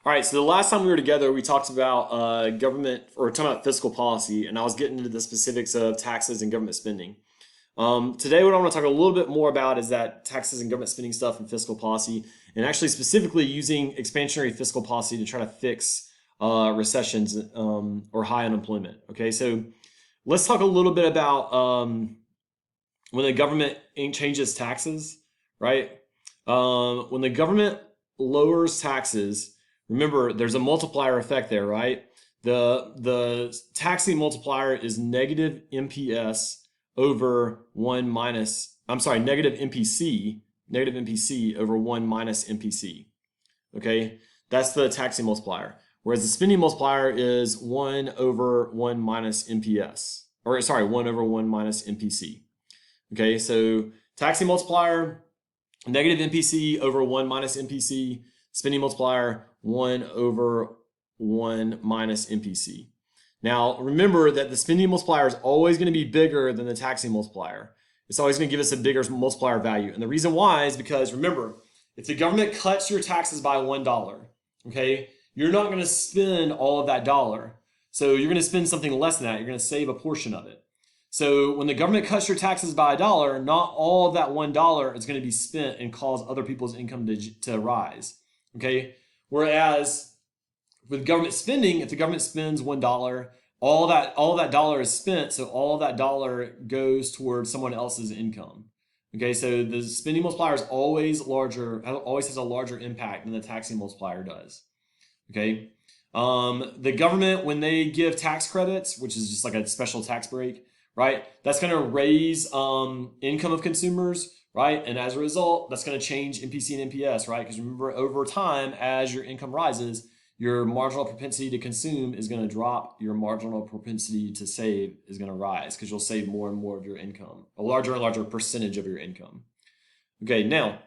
All right, so the last time we were together, we talked about government or talking about fiscal policy, and I was getting into the specifics of taxes and government spending. Today, what I want to talk a little bit more about is that taxes and government spending stuff and fiscal policy, and actually specifically using expansionary fiscal policy to try to fix recessions or high unemployment. Okay, so let's talk a little bit about when the government changes taxes, right? When the government lowers taxes, remember, there's a multiplier effect there, right? The taxing multiplier is negative MPS over 1 minus, I'm sorry, negative MPC over 1 minus MPC. Okay, that's the taxing multiplier. Whereas the spending multiplier is 1 over 1 minus MPS, or sorry, 1 over 1 minus MPC. Okay, so taxing multiplier, negative MPC over 1 minus MPC, spending multiplier 1 over 1 minus MPC. Now, remember that the spending multiplier is always going to be bigger than the taxing multiplier. It's always going to give us a bigger multiplier value. And the reason why is because, remember, if the government cuts your taxes by $1, okay, you're not going to spend all of that dollar. So you're going to spend something less than that. You're going to save a portion of it. So when the government cuts your taxes by $1, not all of that $1 is going to be spent and cause other people's income to rise. Okay. Whereas with government spending, if the government spends $1, all that dollar is spent, so all that dollar goes towards someone else's income. Okay, so the spending multiplier is always has a larger impact than the taxing multiplier does. Okay, the government, when they give tax credits, which is just like a special tax break, right? That's going to raise income of consumers, right? And as a result, that's going to change MPC and MPS, right? Because remember, over time, as your income rises, your marginal propensity to consume is going to drop. Your marginal propensity to save is going to rise because you'll save more and more of your income, a larger and larger percentage of your income. Okay, now,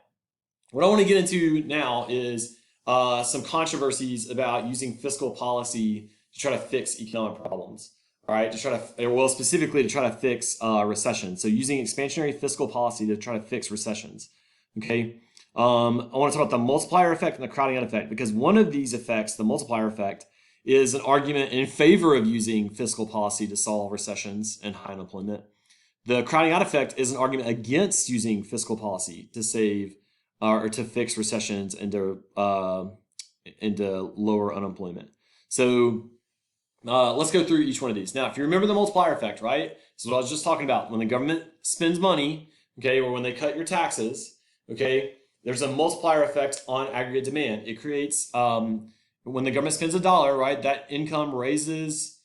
what I want to get into now is some controversies about using fiscal policy to try to fix economic problems. All right, specifically to try to fix recession. So using expansionary fiscal policy to try to fix recessions. Okay, I want to talk about the multiplier effect and the crowding out effect, because one of these effects, the multiplier effect, is an argument in favor of using fiscal policy to solve recessions and high unemployment. The crowding out effect is an argument against using fiscal policy to save or to fix recessions and to lower unemployment. So let's go through each one of these. Now, if you remember the multiplier effect, right? This is what I was just talking about. When the government spends money, okay, or when they cut your taxes, okay, there's a multiplier effect on aggregate demand. It creates, when the government spends $1, right, that income raises,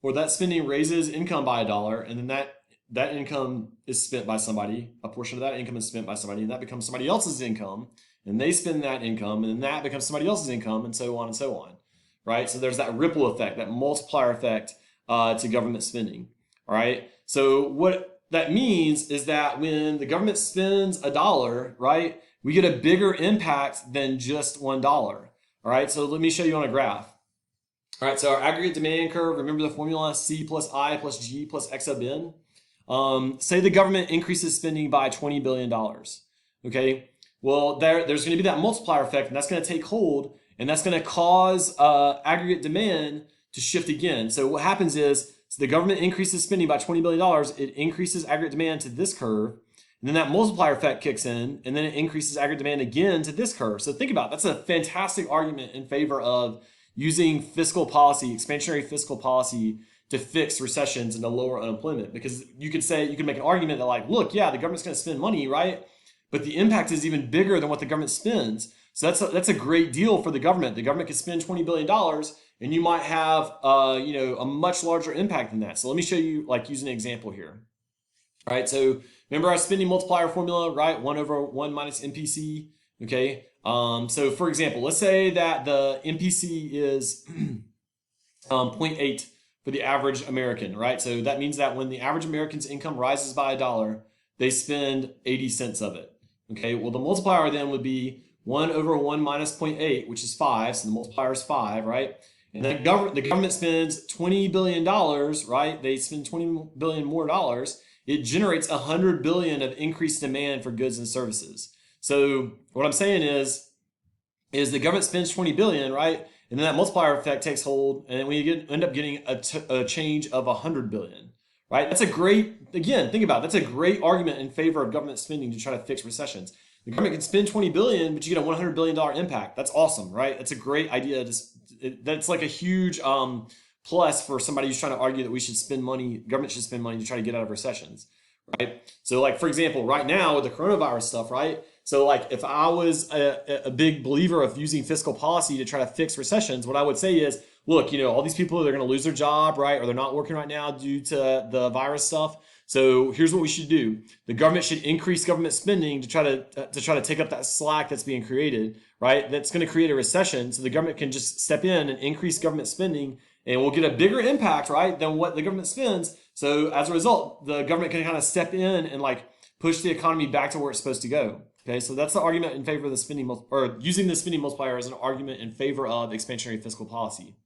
or that spending raises income by $1, and then that income is spent by somebody. A portion of that income is spent by somebody, and that becomes somebody else's income, and they spend that income, and then that becomes somebody else's income, and so on and so on. Right? So there's that ripple effect, that multiplier effect to government spending. All right? So what that means is that when the government spends $1, right, we get a bigger impact than just $1. All right? So let me show you on a graph. All right, so our aggregate demand curve, remember the formula, C plus I plus G plus X sub N? Say the government increases spending by $20 billion. Okay? Well, there's going to be that multiplier effect, and that's going to take hold, and that's going to cause aggregate demand to shift again. So what happens is, the government increases spending by $20 billion, it increases aggregate demand to this curve, and then that multiplier effect kicks in, and then it increases aggregate demand again to this curve. So think about it. That's a fantastic argument in favor of using fiscal policy, expansionary fiscal policy, to fix recessions and to lower unemployment. Because you could make an argument that, like, look, yeah, the government's going to spend money, right? But the impact is even bigger than what the government spends. So that's a great deal for the government. The government could spend $20 billion, and you might have a much larger impact than that. So let me show you, like, using an example here. All right, so remember our spending multiplier formula, right? 1 over 1 minus MPC, okay? So for example, let's say that the MPC is 0.8 for the average American, right? So that means that when the average American's income rises by $1, they spend 80 cents of it, okay? Well, the multiplier then would be 1 over 1 minus 0.8, which is 5, so the multiplier is 5, right? And then the government spends $20 billion, right? They spend $20 billion more dollars. It generates $100 billion of increased demand for goods and services. So what I'm saying is, is the government spends 20 billion, right? And then that multiplier effect takes hold, and we end up getting a change of 100 billion, right? That's a great, again, think about it, that's a great argument in favor of government spending to try to fix recessions. The government can spend 20 billion, but you get a $100 billion impact. That's awesome, right? That's a great idea. That's like a huge plus for somebody who's trying to argue that we should spend money, government should spend money to try to get out of recessions, right? So like, for example, right now with the coronavirus stuff, right? So like if I was a big believer of using fiscal policy to try to fix recessions, what I would say is, look, all these people, they're going to lose their job, right? Or they're not working right now due to the virus stuff. So here's what we should do. The government should increase government spending to try to take up that slack that's being created, right? That's going to create a recession. So the government can just step in and increase government spending, and we'll get a bigger impact, right, than what the government spends. So as a result, the government can kind of step in and like push the economy back to where it's supposed to go. Okay, so that's the argument in favor of the spending, or using the spending multiplier as an argument in favor of expansionary fiscal policy.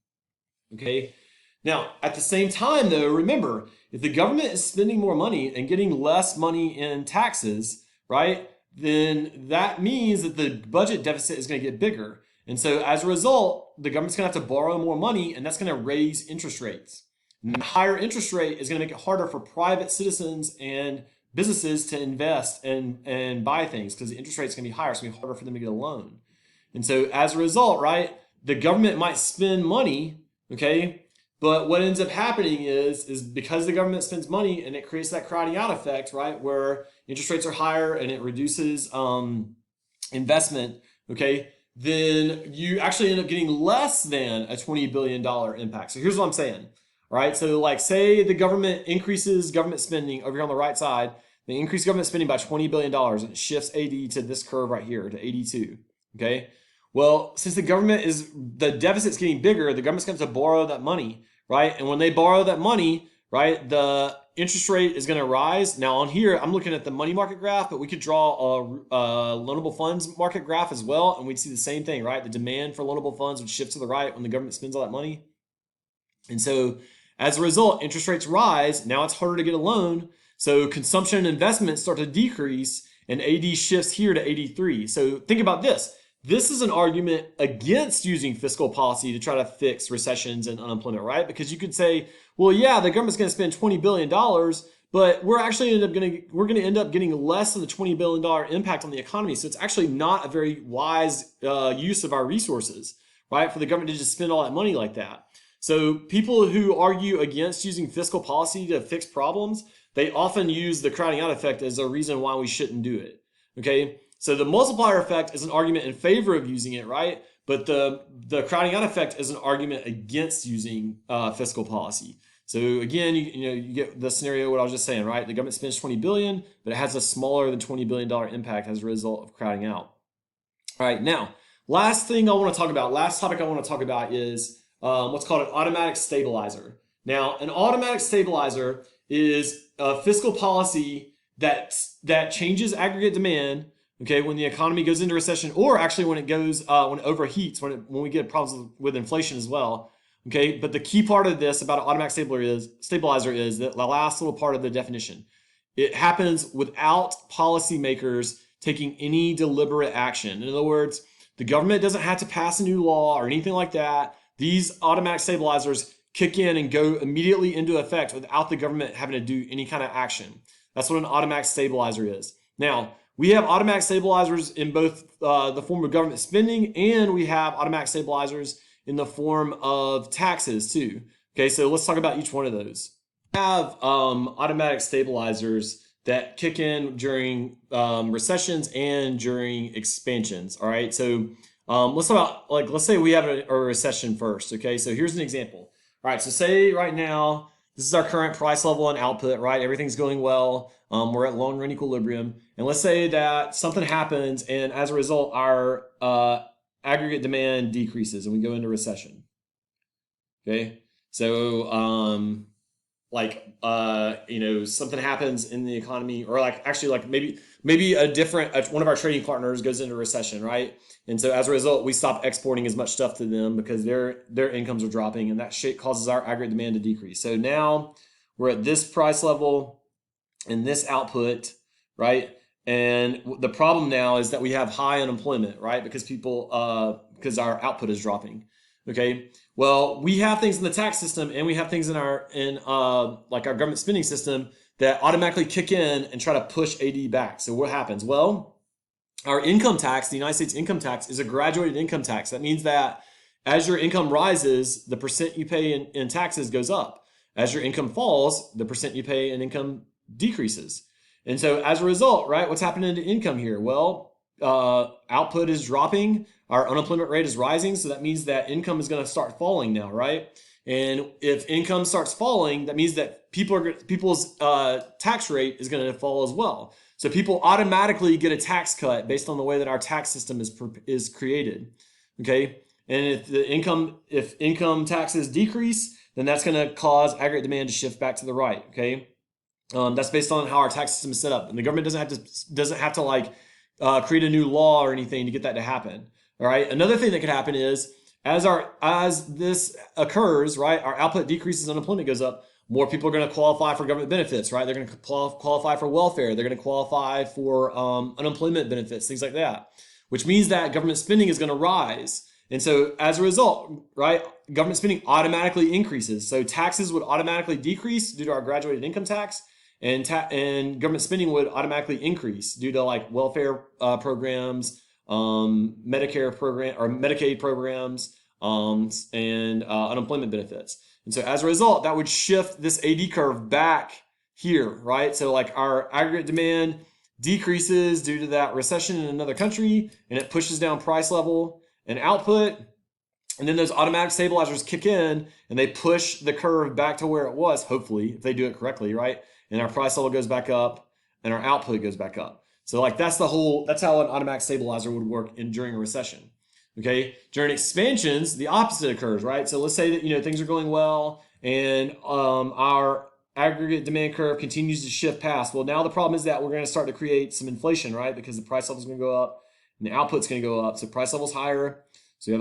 Okay, now at the same time though, remember, if the government is spending more money and getting less money in taxes, right, then that means that the budget deficit is going to get bigger. And so as a result, the government's going to have to borrow more money, and that's going to raise interest rates. And the higher interest rate is going to make it harder for private citizens and businesses to invest and buy things, because the interest rate is going to be higher, so it's going to be harder for them to get a loan. And so as a result, right, the government might spend money, okay, but what ends up happening is because the government spends money and it creates that crowding out effect, right, where interest rates are higher and it reduces investment, okay, then you actually end up getting less than a $20 billion impact. So here's what I'm saying. All right, so like say the government increases government spending over here on the right side, they increase government spending by $20 billion and it shifts AD to this curve right here, to 82, okay? Well, since the deficit's getting bigger, the government's going to have to borrow that money, right? And when they borrow that money, right, the interest rate is going to rise. Now on here, I'm looking at the money market graph, but we could draw a loanable funds market graph as well, and we'd see the same thing, right? The demand for loanable funds would shift to the right when the government spends all that money. And so as a result, interest rates rise. Now it's harder to get a loan. So consumption and investment start to decrease, and AD shifts here to 83. So think about this. This is an argument against using fiscal policy to try to fix recessions and unemployment, right? Because you could say, well, yeah, the government's going to spend $20 billion, but we're going to end up getting less than the $20 billion impact on the economy. So it's actually not a very wise use of our resources, right? For the government to just spend all that money like that. So people who argue against using fiscal policy to fix problems, they often use the crowding out effect as a reason why we shouldn't do it. Okay, so the multiplier effect is an argument in favor of using it, right? But the crowding out effect is an argument against using fiscal policy. So again, you get the scenario what I was just saying, right? The government spends 20 billion, but it has a smaller than $20 billion impact as a result of crowding out. All right, now last topic I want to talk about is what's called an automatic stabilizer. Now, an automatic stabilizer is a fiscal policy that changes aggregate demand, okay, when the economy goes into recession, or actually when it overheats, when we get problems with inflation as well. Okay, but the key part of this about an automatic stabilizer is that the last little part of the definition. It happens without policymakers taking any deliberate action. In other words, the government doesn't have to pass a new law or anything like that. These automatic stabilizers kick in and go immediately into effect without the government having to do any kind of action. That's what an automatic stabilizer is. Now, we have automatic stabilizers in both the form of government spending, and we have automatic stabilizers in the form of taxes too. Okay, so let's talk about each one of those. We have automatic stabilizers that kick in during recessions and during expansions. All right, so let's talk about, let's say we have a recession first. Okay, so here's an example. All right, so say right now, this is our current price level and output, right? Everything's going well. We're at long run equilibrium. And let's say that something happens, and as a result, our aggregate demand decreases and we go into recession. Okay, so something happens in the economy, or maybe one of our trading partners goes into recession, right? And so as a result, we stop exporting as much stuff to them because their incomes are dropping, and that causes our aggregate demand to decrease. So now we're at this price level and this output, right? And the problem now is that we have high unemployment, right? Because because our output is dropping. Okay. Well, we have things in the tax system, and we have things in like our government spending system that automatically kick in and try to push AD back. So what happens? Well, our income tax, the United States income tax, is a graduated income tax. That means that as your income rises, the percent you pay in taxes goes up. As your income falls, the percent you pay in income decreases. And so as a result, right, what's happening to income here? Well, output is dropping, our unemployment rate is rising, so that means that income is going to start falling now, right? And if income starts falling, that means that people's tax rate is going to fall as well. So people automatically get a tax cut based on the way that our tax system is created. Okay, and if income taxes decrease, then that's going to cause aggregate demand to shift back to the right. Okay, that's based on how our tax system is set up, and the government doesn't have to like create a new law or anything to get that to happen. All right. Another thing that could happen is as this occurs, right, our output decreases, unemployment goes up. More people are going to qualify for government benefits, right? They're going to qualify for welfare. They're going to qualify for unemployment benefits, things like that, which means that government spending is going to rise. And so as a result, right, government spending automatically increases. So taxes would automatically decrease due to our graduated income tax, and government spending would automatically increase due to like welfare programs, Medicare program or Medicaid programs, and unemployment benefits. And so as a result, that would shift this AD curve back here, right? So like our aggregate demand decreases due to that recession in another country, and it pushes down price level and output. And then those automatic stabilizers kick in and they push the curve back to where it was, hopefully, if they do it correctly, right? And our price level goes back up and our output goes back up. So like that's how an automatic stabilizer would work during a recession. Okay, during expansions, the opposite occurs, right? So let's say that things are going well and our aggregate demand curve continues to shift past. Well, now the problem is that we're going to start to create some inflation, right? Because the price level is going to go up and the output's going to go up. So price level's higher. So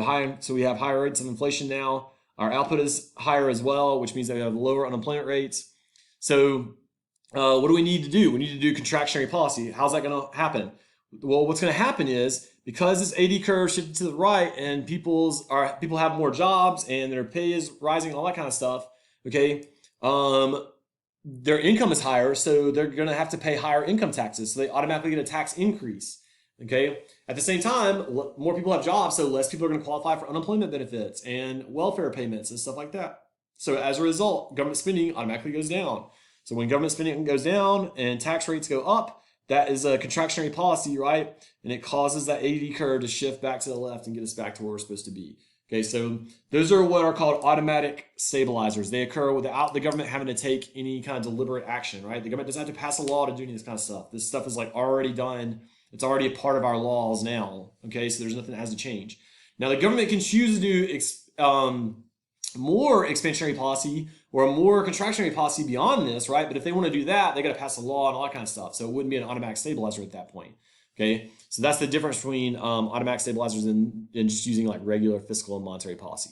we have higher rates of inflation now. Our output is higher as well, which means that we have lower unemployment rates. So what do we need to do? We need to do contractionary policy. How's that going to happen? Well, what's going to happen is because this AD curve shifted to the right and people have more jobs and their pay is rising and all that kind of stuff, okay, their income is higher, so they're going to have to pay higher income taxes. So they automatically get a tax increase, okay? At the same time, more people have jobs, so less people are going to qualify for unemployment benefits and welfare payments and stuff like that. So as a result, government spending automatically goes down. So when government spending goes down and tax rates go up, that is a contractionary policy, right? And it causes that AD curve to shift back to the left and get us back to where we're supposed to be. Okay, so those are what are called automatic stabilizers. They occur without the government having to take any kind of deliberate action, right? The government doesn't have to pass a law to do any of this kind of stuff. This stuff is like already done. It's already a part of our laws now. Okay, so there's nothing that has to change. Now the government can choose to do more expansionary policy or a more contractionary policy beyond this, right? But if they want to do that, they got to pass a law and all that kind of stuff. So it wouldn't be an automatic stabilizer at that point. Okay, so that's the difference between automatic stabilizers and just using like regular fiscal and monetary policy.